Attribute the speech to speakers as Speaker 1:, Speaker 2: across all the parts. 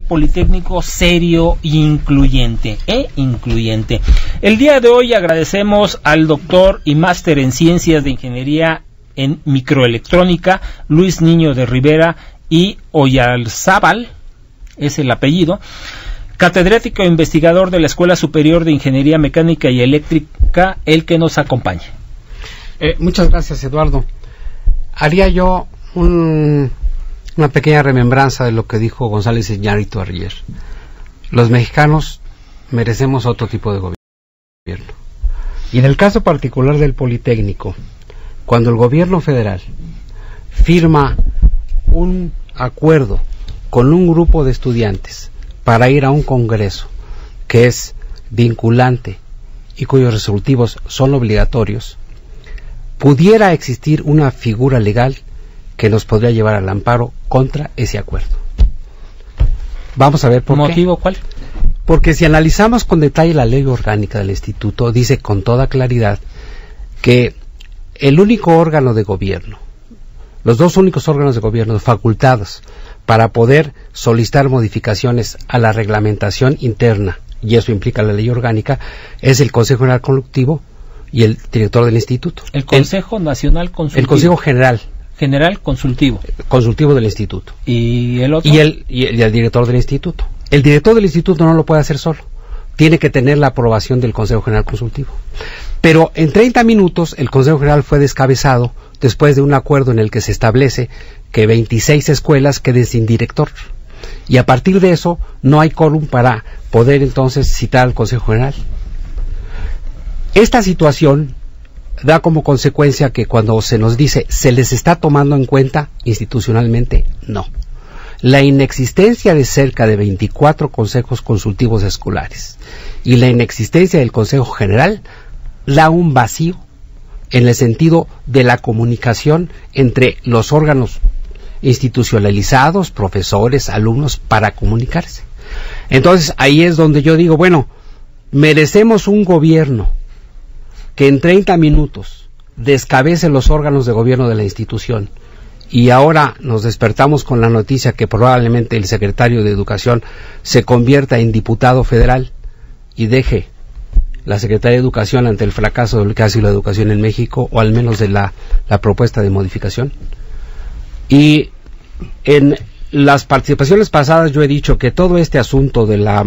Speaker 1: Politécnico serio e incluyente. El día de hoy agradecemos al doctor y máster en Ciencias de Ingeniería en Microelectrónica, Luis Niño de Rivera y Oyarzábal, es el apellido, catedrático e investigador de la Escuela Superior de Ingeniería Mecánica y Eléctrica, el que nos acompaña.
Speaker 2: Muchas gracias, Eduardo. Haría yo una pequeña remembranza de lo que dijo González Iñárritu ayer. Los mexicanos merecemos otro tipo de gobierno. Y en el caso particular del Politécnico, cuando el gobierno federal firma un acuerdo con un grupo de estudiantes para ir a un congreso que es vinculante y cuyos resolutivos son obligatorios, pudiera existir una figura legal que nos podría llevar al amparo contra ese acuerdo. Vamos a ver por qué.
Speaker 1: ¿Motivo cuál?
Speaker 2: Porque si analizamos con detalle la ley orgánica del instituto, dice con toda claridad que el único órgano de gobierno, los dos únicos órganos de gobierno facultados para poder solicitar modificaciones a la reglamentación interna, y eso implica la ley orgánica, es el Consejo General Consultivo y el director del instituto.
Speaker 1: El Consejo Nacional Consultivo.
Speaker 2: El Consejo General
Speaker 1: Consultivo.
Speaker 2: Consultivo del instituto.
Speaker 1: ¿Y el otro?
Speaker 2: Y el director del instituto. El director del instituto no lo puede hacer solo. Tiene que tener la aprobación del Consejo General Consultivo. Pero en 30 minutos el Consejo General fue descabezado después de un acuerdo en el que se establece que 26 escuelas queden sin director. Y a partir de eso no hay quórum para poder entonces citar al Consejo General. Esta situación da como consecuencia que cuando se nos dice se les está tomando en cuenta institucionalmente, no. La inexistencia de cerca de 24 consejos consultivos escolares y la inexistencia del Consejo General da un vacío en el sentido de la comunicación entre los órganos institucionalizados, profesores, alumnos, para comunicarse. Entonces ahí es donde yo digo, bueno, merecemos un gobierno que en 30 minutos descabece los órganos de gobierno de la institución, y ahora nos despertamos con la noticia que probablemente el secretario de Educación se convierta en diputado federal y deje la Secretaría de Educación ante el fracaso de lo que ha sido la educación en México, o al menos de la propuesta de modificación. Y en las participaciones pasadas yo he dicho que todo este asunto de la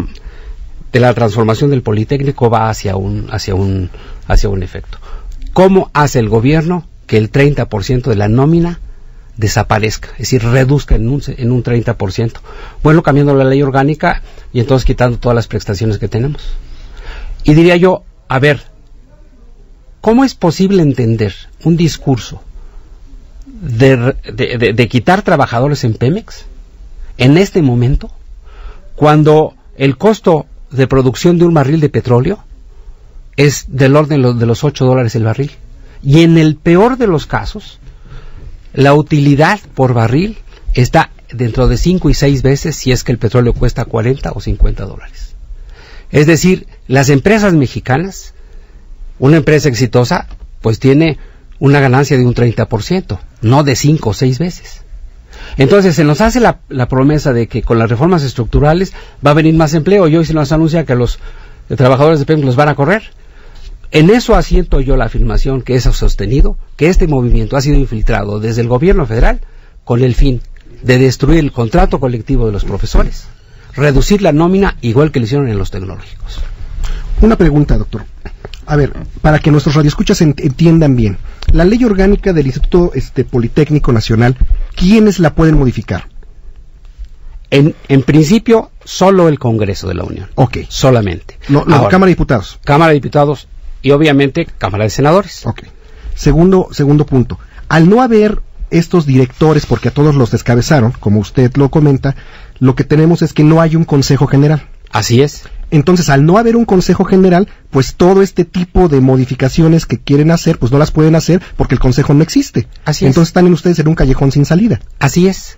Speaker 2: transformación del Politécnico va hacia un efecto. ¿Cómo hace el gobierno que el 30% de la nómina desaparezca? Es decir, reduzca en un 30%. Bueno, cambiando la ley orgánica y entonces quitando todas las prestaciones que tenemos. Y diría yo, a ver, ¿cómo es posible entender un discurso de quitar trabajadores en Pemex en este momento, cuando el costo de producción de un barril de petróleo es del orden de los $8 el barril? Y en el peor de los casos, la utilidad por barril está dentro de 5 y 6 veces si es que el petróleo cuesta $40 o $50. Es decir, las empresas mexicanas, una empresa exitosa, pues tiene una ganancia de un 30%, no de 5 o 6 veces. Entonces se nos hace la promesa de que con las reformas estructurales va a venir más empleo, y hoy se nos anuncia que los trabajadores de Pemex los van a correr. En eso asiento yo la afirmación que es sostenido, que este movimiento ha sido infiltrado desde el gobierno federal con el fin de destruir el contrato colectivo de los profesores, reducir la nómina igual que lo hicieron en los tecnológicos.
Speaker 3: Una pregunta, doctor. A ver, para que nuestros radioescuchas entiendan bien, la ley orgánica del Instituto Politécnico Nacional, ¿quiénes la pueden modificar?
Speaker 2: En principio, solo el Congreso de la Unión.
Speaker 3: Ok.
Speaker 2: Solamente.
Speaker 3: Ahora, Cámara de Diputados.
Speaker 2: Cámara de Diputados y obviamente Cámara de Senadores.
Speaker 3: Ok. Segundo punto. Al no haber estos directores, porque a todos los descabezaron, como usted lo comenta, lo que tenemos es que no hay un Consejo General.
Speaker 2: Así es.
Speaker 3: Entonces, al no haber un Consejo General, pues todo este tipo de modificaciones que quieren hacer, pues no las pueden hacer porque el Consejo no existe.
Speaker 2: Así es.
Speaker 3: Entonces están ustedes en un callejón sin salida.
Speaker 2: Así es.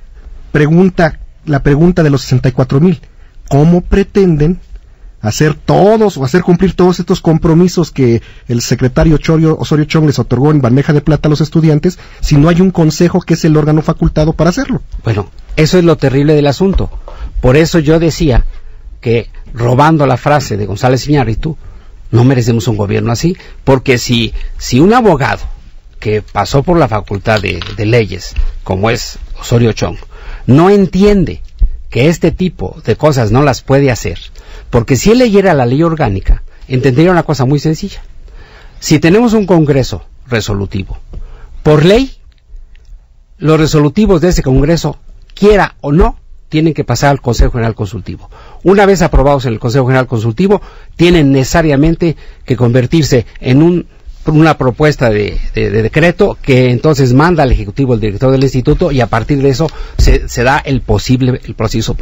Speaker 3: La pregunta de los 64,000. ¿Cómo pretenden hacer cumplir todos estos compromisos que el secretario Osorio Chong les otorgó en bandeja de plata a los estudiantes si no hay un consejo que es el órgano facultado para hacerlo?
Speaker 2: Bueno, eso es lo terrible del asunto. Por eso yo decía que, robando la frase de González Iñárritu, no merecemos un gobierno así, porque si un abogado que pasó por la Facultad de Leyes, como es Osorio Chong, no entiende que este tipo de cosas no las puede hacer, porque si él leyera la ley orgánica, entendería una cosa muy sencilla. Si tenemos un Congreso resolutivo, por ley, los resolutivos de ese Congreso, quiera o no, tienen que pasar al Consejo General Consultivo. Una vez aprobados en el Consejo General Consultivo, tienen necesariamente que convertirse en una propuesta de decreto que entonces manda al Ejecutivo el director del Instituto, y a partir de eso se da el proceso.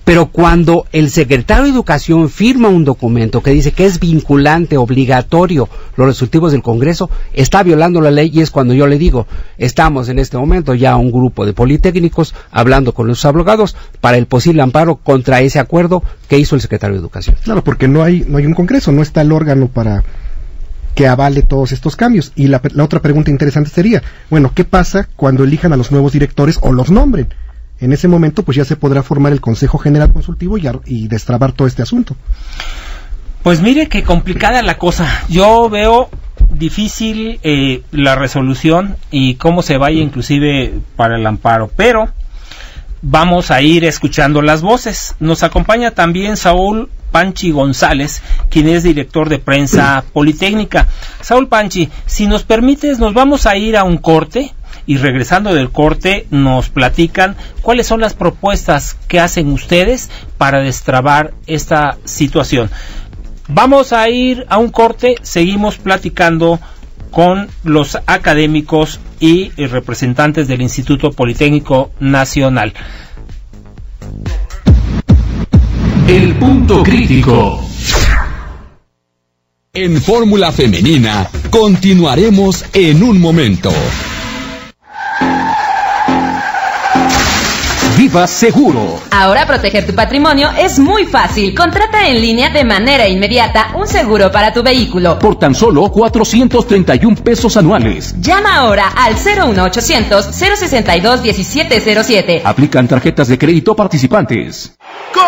Speaker 2: Pero cuando el secretario de Educación firma un documento que dice que es vinculante, obligatorio, los resolutivos del Congreso, está violando la ley, y es cuando yo le digo, estamos en este momento ya un grupo de politécnicos hablando con los abogados para el posible amparo contra ese acuerdo que hizo el secretario de Educación.
Speaker 3: Claro, porque no hay un Congreso, no está el órgano para que avale todos estos cambios. Y la otra pregunta interesante sería, bueno, ¿qué pasa cuando elijan a los nuevos directores o los nombren? En ese momento pues ya se podrá formar el Consejo General Consultivo y destrabar todo este asunto.
Speaker 1: Pues mire qué complicada la cosa. Yo veo difícil la resolución y cómo se vaya inclusive para el amparo, pero vamos a ir escuchando las voces. Nos acompaña también Saúl Panchi González, quien es director de prensa Politécnica. Saúl Panchi, si nos permites, nos vamos a ir a un corte, y regresando del corte nos platican cuáles son las propuestas que hacen ustedes para destrabar esta situación. Vamos a ir a un corte, seguimos platicando con los académicos y representantes del Instituto Politécnico Nacional.
Speaker 4: El punto crítico. En Fórmula Femenina continuaremos en un momento. Viva Seguro.
Speaker 5: Ahora proteger tu patrimonio es muy fácil. Contrata en línea de manera inmediata un seguro para tu vehículo
Speaker 4: por tan solo 431 pesos anuales.
Speaker 5: Llama ahora al 01800 062 1707.
Speaker 4: Aplican tarjetas de crédito participantes.
Speaker 6: ¡Gol!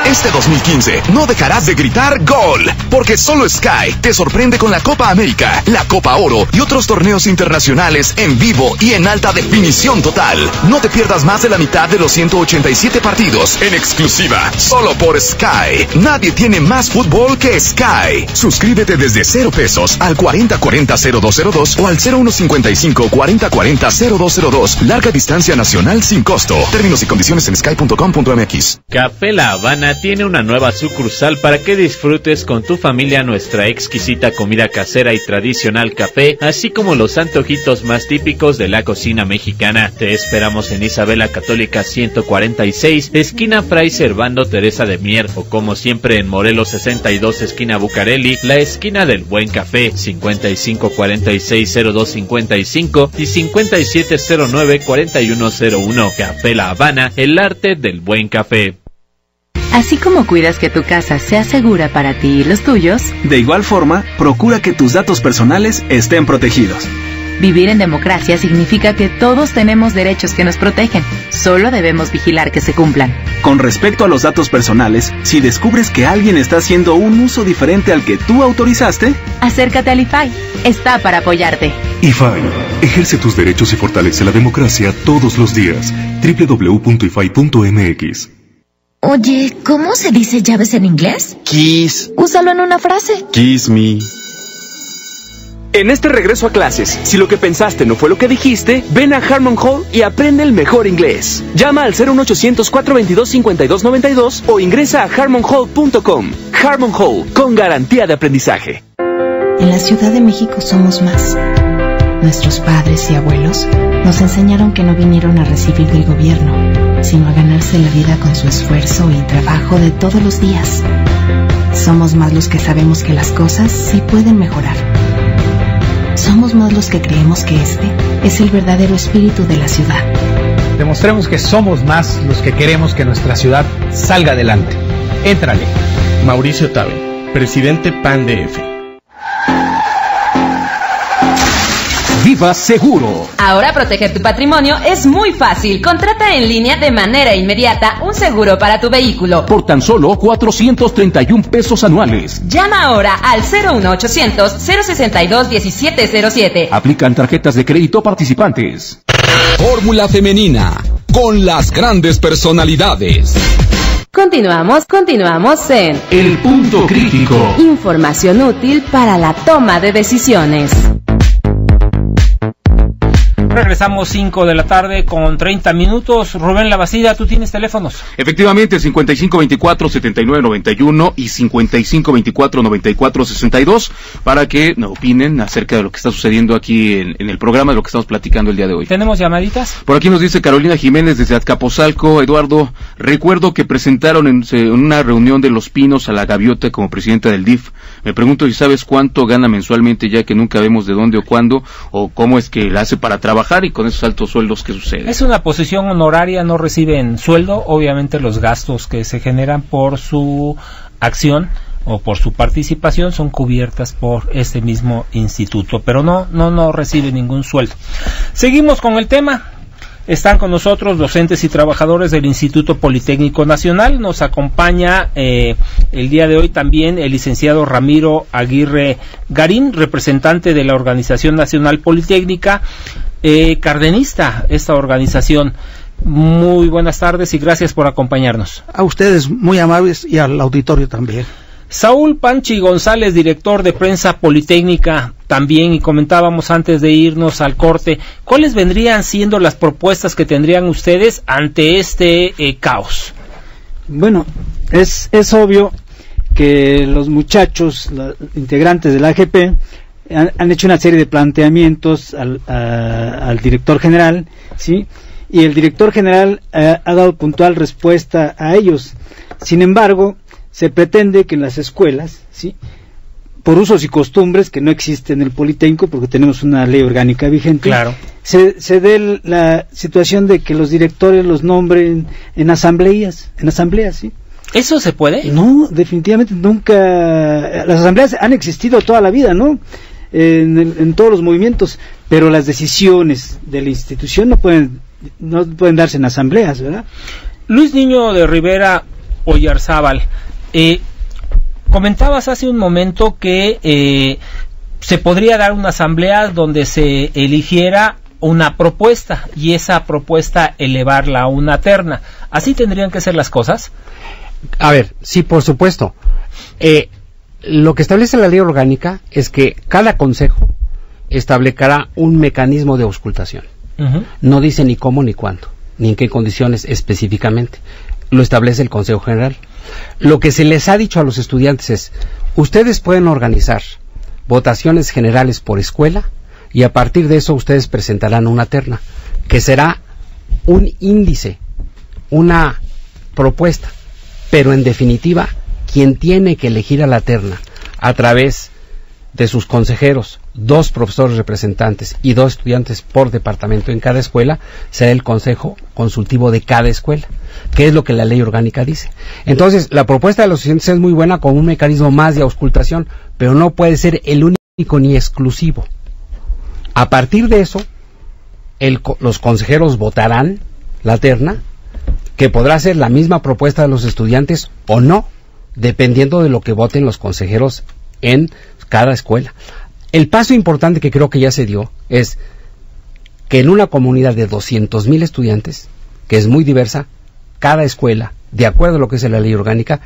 Speaker 6: Este 2015 no dejarás de gritar ¡gol! Porque solo Sky te sorprende con la Copa América, la Copa Oro y otros torneos internacionales en vivo y en alta definición total. No te pierdas más de la mitad de los 187 partidos en exclusiva, solo por Sky. Nadie tiene más fútbol que Sky. Suscríbete desde 0 pesos al 4040-0202 o al 0155-4040-0202. Larga distancia nacional sin costo. Términos y condiciones en sky.com.mx.
Speaker 7: Café La Habana tiene una nueva sucursal para que disfrutes con tu familia nuestra exquisita comida casera y tradicional café, así como los antojitos más típicos de la cocina mexicana. Te esperamos en Isabela Católica 146, esquina Fray Servando Teresa de Mier, o como siempre en Morelos 62, esquina Bucareli, la esquina del Buen Café, 55460255 y 57094101. Café La Habana, el arte del buen café.
Speaker 8: Así como cuidas que tu casa sea segura para ti y los tuyos,
Speaker 9: de igual forma, procura que tus datos personales estén protegidos.
Speaker 8: Vivir en democracia significa que todos tenemos derechos que nos protegen. Solo debemos vigilar que se cumplan.
Speaker 9: Con respecto a los datos personales, si descubres que alguien está haciendo un uso diferente al que tú autorizaste,
Speaker 8: acércate al IFAI. Está para apoyarte.
Speaker 10: IFAI. Ejerce tus derechos y fortalece la democracia todos los días. www.ifai.mx.
Speaker 11: Oye, ¿cómo se dice llaves en inglés?
Speaker 9: Kiss.
Speaker 11: Úsalo en una frase.
Speaker 9: Kiss me. En este regreso a clases, si lo que pensaste no fue lo que dijiste, ven a Harmon Hall y aprende el mejor inglés. Llama al 01800-422-5292 o ingresa a harmonhall.com. Harmon Hall, con garantía de aprendizaje.
Speaker 12: En la Ciudad de México somos más. Nuestros padres y abuelos nos enseñaron que no vinieron a recibir del gobierno, sino a ganarse la vida con su esfuerzo y trabajo de todos los días. Somos más los que sabemos que las cosas sí pueden mejorar. Somos más los que creemos que este es el verdadero espíritu de la ciudad.
Speaker 13: Demostremos que somos más los que queremos que nuestra ciudad salga adelante. Éntrale. Mauricio Tabe, presidente PAN DF.
Speaker 14: Viva Seguro.
Speaker 5: Ahora proteger tu patrimonio es muy fácil. Contrata en línea de manera inmediata un seguro para tu vehículo.
Speaker 14: Por tan solo 431 pesos anuales.
Speaker 5: Llama ahora al 01800-062-1707.
Speaker 14: Aplican tarjetas de crédito participantes.
Speaker 4: Fórmula Femenina, con las grandes personalidades.
Speaker 5: Continuamos en
Speaker 14: El Punto Crítico.
Speaker 5: Información útil para la toma de decisiones.
Speaker 1: Regresamos 5 de la tarde con 30 minutos. Rubén Labastida, ¿tú tienes teléfonos?
Speaker 15: Efectivamente, 5524-7991 y 5524-9462 para que opinen acerca de lo que está sucediendo aquí en el programa, de lo que estamos platicando el día de hoy.
Speaker 1: ¿Tenemos llamaditas?
Speaker 15: Por aquí nos dice Carolina Jiménez desde Azcapotzalco. Eduardo, recuerdo que presentaron en una reunión de Los Pinos a la Gaviota como presidenta del DIF. Me pregunto si sabes cuánto gana mensualmente, ya que nunca vemos de dónde o cuándo, o cómo es que la hace para trabajar y con esos altos sueldos que sucede.
Speaker 1: Es una posición honoraria, no reciben sueldo, obviamente los gastos que se generan por su acción o por su participación son cubiertas por este mismo instituto, pero no recibe ningún sueldo. Seguimos con el tema. Están con nosotros docentes y trabajadores del Instituto Politécnico Nacional. Nos acompaña el día de hoy también el licenciado Ramiro Aguirre Garín, representante de la Organización Nacional Politécnica, cardenista esta organización. Muy buenas tardes y gracias por acompañarnos.
Speaker 16: A ustedes muy amables y al auditorio también.
Speaker 1: Saúl Panchi González, director de prensa Politécnica también, y comentábamos antes de irnos al corte, ¿cuáles vendrían siendo las propuestas que tendrían ustedes ante este caos?
Speaker 17: Bueno, es obvio que los muchachos, los integrantes de la AGP, han hecho una serie de planteamientos al director general, ¿sí? Y el director general ha dado puntual respuesta a ellos. Sin embargo, se pretende que en las escuelas, ¿sí?, por usos y costumbres que no existen en el Politécnico, porque tenemos una ley orgánica vigente,
Speaker 1: claro,
Speaker 17: se dé la situación de que los directores los nombren en asambleas, ¿sí?
Speaker 1: ¿Eso se puede?
Speaker 17: No, definitivamente nunca. Las asambleas han existido toda la vida, ¿no?, en todos los movimientos, pero las decisiones de la institución no pueden darse en asambleas, ¿verdad?
Speaker 1: Luis Niño de Rivera Oyarzábal, comentabas hace un momento que se podría dar una asamblea donde se eligiera una propuesta y esa propuesta elevarla a una terna. ¿Así tendrían que ser las cosas?
Speaker 2: A ver, sí, por supuesto. Lo que establece la ley orgánica es que cada consejo establecerá un mecanismo de auscultación. No dice ni cómo ni cuándo, ni en qué condiciones específicamente. Lo establece el Consejo General. Lo que se les ha dicho a los estudiantes es: ustedes pueden organizar votaciones generales por escuela y a partir de eso ustedes presentarán una terna, que será un índice, una propuesta, pero en definitiva, quien tiene que elegir a la terna a través de sus consejeros, 2 profesores representantes y 2 estudiantes por departamento en cada escuela, será el consejo consultivo de cada escuela, que es lo que la ley orgánica dice. Entonces, la propuesta de los estudiantes es muy buena con un mecanismo más de auscultación, pero no puede ser el único ni exclusivo. A partir de eso, los consejeros votarán la terna, que podrá ser la misma propuesta de los estudiantes o no, dependiendo de lo que voten los consejeros en cada escuela. El paso importante que creo que ya se dio es que en una comunidad de 200,000 estudiantes, que es muy diversa, cada escuela, de acuerdo a lo que es la ley orgánica,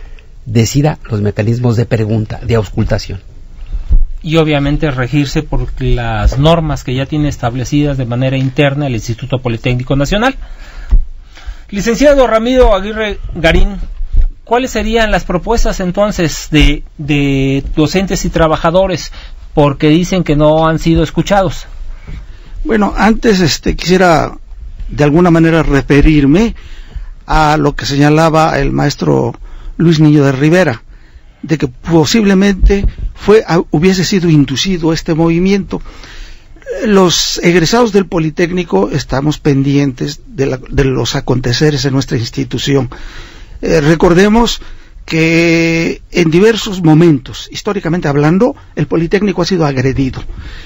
Speaker 2: decida los mecanismos de pregunta, de auscultación.
Speaker 1: Y obviamente regirse por las normas que ya tiene establecidas de manera interna el Instituto Politécnico Nacional. Licenciado Ramiro Aguirre Garín, ¿cuáles serían las propuestas entonces de docentes y trabajadores? Porque dicen que no han sido escuchados.
Speaker 16: Bueno, antes quisiera de alguna manera referirme a lo que señalaba el maestro Luis Niño de Rivera, de que posiblemente hubiese sido inducido este movimiento. Los egresados del Politécnico estamos pendientes de los aconteceres en nuestra institución. Recordemos que en diversos momentos, históricamente hablando, el Politécnico ha sido agredido.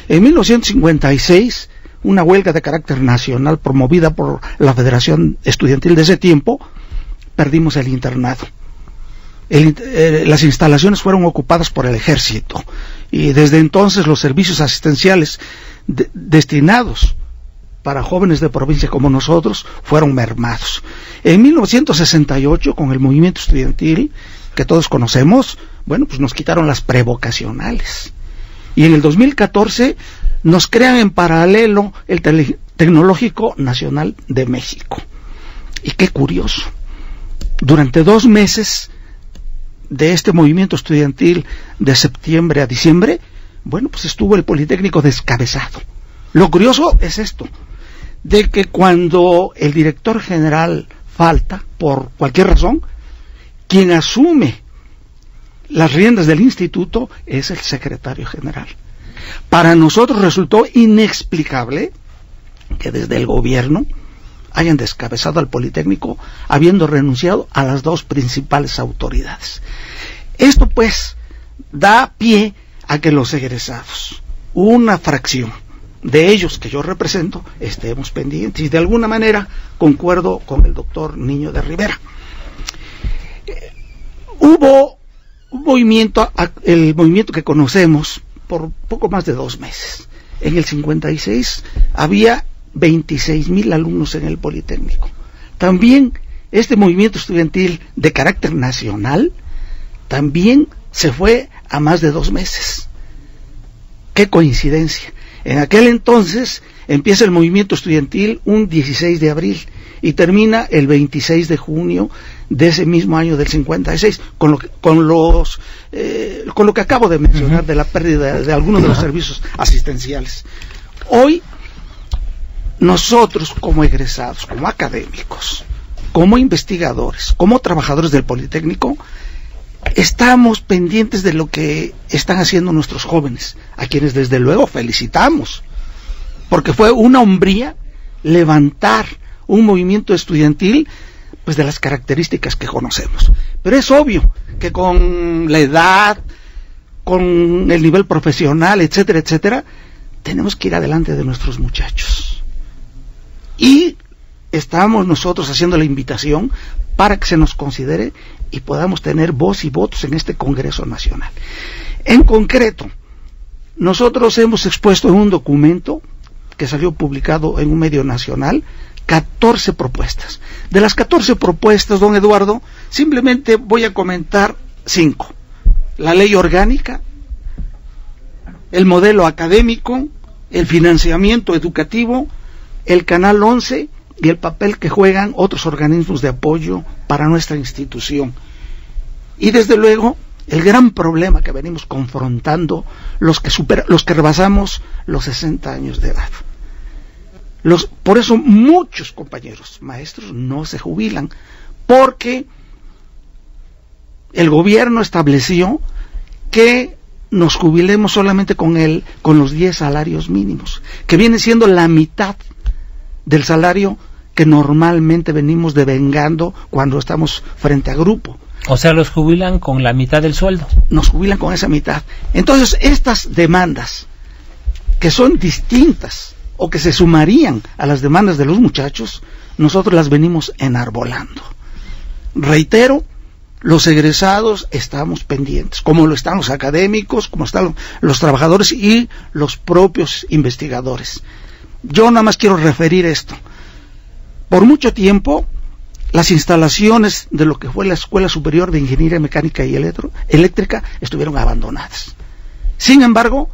Speaker 16: En 1956, una huelga de carácter nacional promovida por la Federación Estudiantil de ese tiempo, perdimos el internado. Las instalaciones fueron ocupadas por el ejército y desde entonces los servicios asistenciales destinados para jóvenes de provincia como nosotros fueron mermados. En 1968, con el movimiento estudiantil que todos conocemos, bueno, pues nos quitaron las prevocacionales. Y en el 2014 nos crean en paralelo el Tecnológico Nacional de México. Y qué curioso, durante 2 meses de este movimiento estudiantil de septiembre a diciembre, bueno, pues estuvo el Politécnico descabezado. Lo curioso es esto, de que cuando el director general falta, por cualquier razón, quien asume las riendas del instituto es el secretario general. Para nosotros resultó inexplicable que desde el gobierno hayan descabezado al Politécnico habiendo renunciado a las 2 principales autoridades. Esto pues da pie a que los egresados, una fracción de ellos que yo represento, estemos pendientes, y de alguna manera concuerdo con el doctor Niño de Rivera. Hubo un movimiento, el movimiento que conocemos, por poco más de 2 meses. En el 56 había 26,000 alumnos en el Politécnico. También este movimiento estudiantil de carácter nacional también se fue a más de 2 meses. ¡Qué coincidencia! En aquel entonces empieza el movimiento estudiantil un 16 de abril y termina el 26 de junio de ese mismo año del 56, con lo que acabo de mencionar de la pérdida de algunos de los servicios asistenciales. Hoy, nosotros como egresados, como académicos, como investigadores, como trabajadores del Politécnico, estamos pendientes de lo que están haciendo nuestros jóvenes, a quienes desde luego felicitamos, porque fue una hombría levantar un movimiento estudiantil pues de las características que conocemos. Pero es obvio que con la edad, con el nivel profesional, etcétera, etcétera, tenemos que ir adelante de nuestros muchachos. Y estamos nosotros haciendo la invitación para que se nos considere y podamos tener voz y votos en este Congreso Nacional. En concreto, nosotros hemos expuesto en un documento que salió publicado en un medio nacional 14 propuestas. De las 14 propuestas, don Eduardo, simplemente voy a comentar 5. La ley orgánica, el modelo académico, el financiamiento educativo, el Canal 11 y el papel que juegan otros organismos de apoyo para nuestra institución. Y desde luego, el gran problema que venimos confrontando los que rebasamos los 60 años de edad. Por eso muchos compañeros maestros no se jubilan, porque el gobierno estableció que nos jubilemos solamente con los 10 salarios mínimos, que viene siendo la mitad del salario que normalmente venimos devengando cuando estamos frente a grupo.
Speaker 1: O sea, los jubilan con la mitad del sueldo.
Speaker 16: Nos jubilan con esa mitad. Entonces, estas demandas, que son distintas, o que se sumarían a las demandas de los muchachos, nosotros las venimos enarbolando. Reitero, los egresados estamos pendientes, como lo están los académicos, como están los trabajadores y los propios investigadores. Yo nada más quiero referir esto. Por mucho tiempo, las instalaciones de lo que fue la Escuela Superior de Ingeniería Mecánica y Eléctrica estuvieron abandonadas. Sin embargo,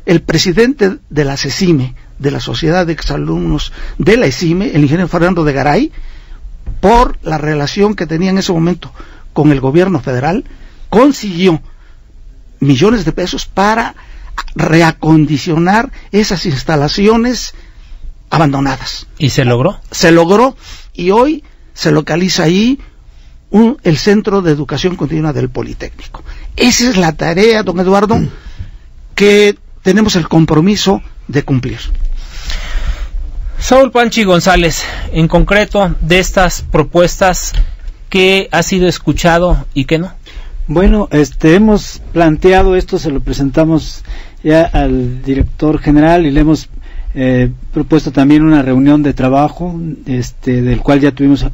Speaker 16: el presidente de la CECIME, de la Sociedad de Exalumnos de la ECIME, el ingeniero Fernando de Garay, por la relación que tenía en ese momento con el gobierno federal, consiguió millones de pesos para reacondicionar esas instalaciones abandonadas.
Speaker 1: ¿Y se logró?
Speaker 16: Se logró, y hoy se localiza ahí el Centro de Educación Continua del Politécnico. Esa es la tarea, don Eduardo, que tenemos el compromiso de cumplir.
Speaker 1: Saúl Panchi González, en concreto, de estas propuestas, ¿qué ha sido escuchado y qué no?
Speaker 17: Bueno, hemos planteado esto, se lo presentamos ya al director general y le hemos propuesto también una reunión de trabajo, del cual ya tuvimos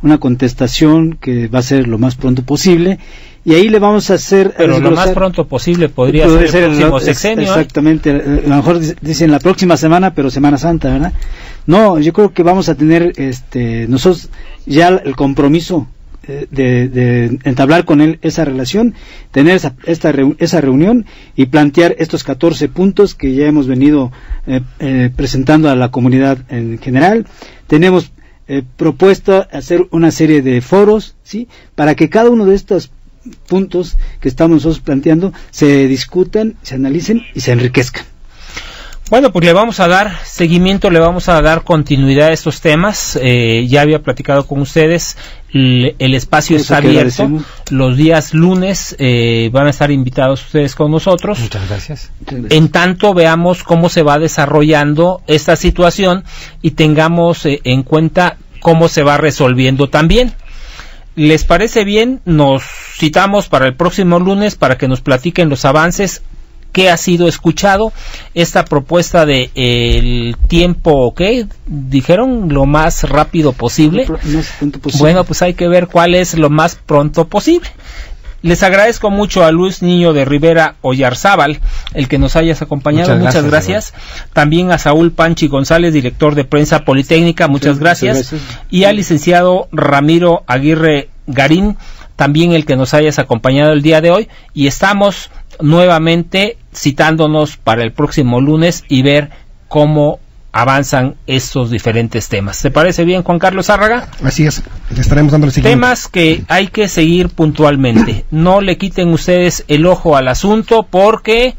Speaker 17: una contestación que va a ser lo más pronto posible, y ahí le vamos a hacer...
Speaker 1: Pero lo más pronto posible podría ser el próximo sexenio.
Speaker 17: Exactamente, a lo mejor dicen la próxima semana, pero Semana Santa, ¿verdad? No, yo creo que vamos a tener nosotros ya el compromiso de entablar con él esa relación, tener esa reunión y plantear estos 14 puntos que ya hemos venido presentando a la comunidad en general. Tenemos propuesta hacer una serie de foros, ¿sí?, para que cada uno de estos puntos que estamos nosotros planteando se discutan, se analicen y se enriquezcan.
Speaker 1: Bueno, pues le vamos a dar seguimiento, le vamos a dar continuidad a estos temas. Ya había platicado con ustedes, el espacio está abierto. Los días lunes van a estar invitados ustedes con nosotros.
Speaker 2: Muchas gracias.
Speaker 1: En tanto veamos cómo se va desarrollando esta situación y tengamos en cuenta cómo se va resolviendo también. ¿Les parece bien? Nos citamos para el próximo lunes para que nos platiquen los avances. ¿Qué ha sido escuchado? Esta propuesta de el tiempo, ¿qué? Dijeron lo más rápido posible. Bueno, pues hay que ver cuál es lo más pronto posible. Les agradezco mucho a Luis Niño de Rivera Oyarzábal el que nos hayas acompañado. Muchas gracias. También a Saúl Panchi González, director de Prensa Politécnica. Muchas gracias. Y al licenciado Ramiro Aguirre Garín, también el que nos hayas acompañado el día de hoy. Y estamos nuevamente citándonos para el próximo lunes y ver cómo avanzan estos diferentes temas. ¿Te parece bien, Juan Carlos Zárraga?
Speaker 3: Así es, estaremos dándole seguimiento.
Speaker 1: Temas que hay que seguir puntualmente. No le quiten ustedes el ojo al asunto porque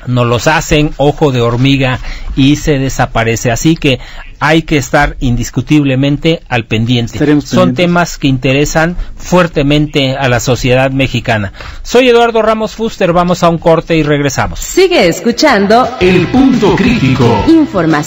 Speaker 1: nos los hacen ojo de hormiga y se desaparece. Así que hay que estar indiscutiblemente al pendiente. Son temas que interesan fuertemente a la sociedad mexicana. Soy Eduardo Ramos Fuster, vamos a un corte y regresamos.
Speaker 5: Sigue escuchando
Speaker 14: El Punto Crítico.
Speaker 5: Información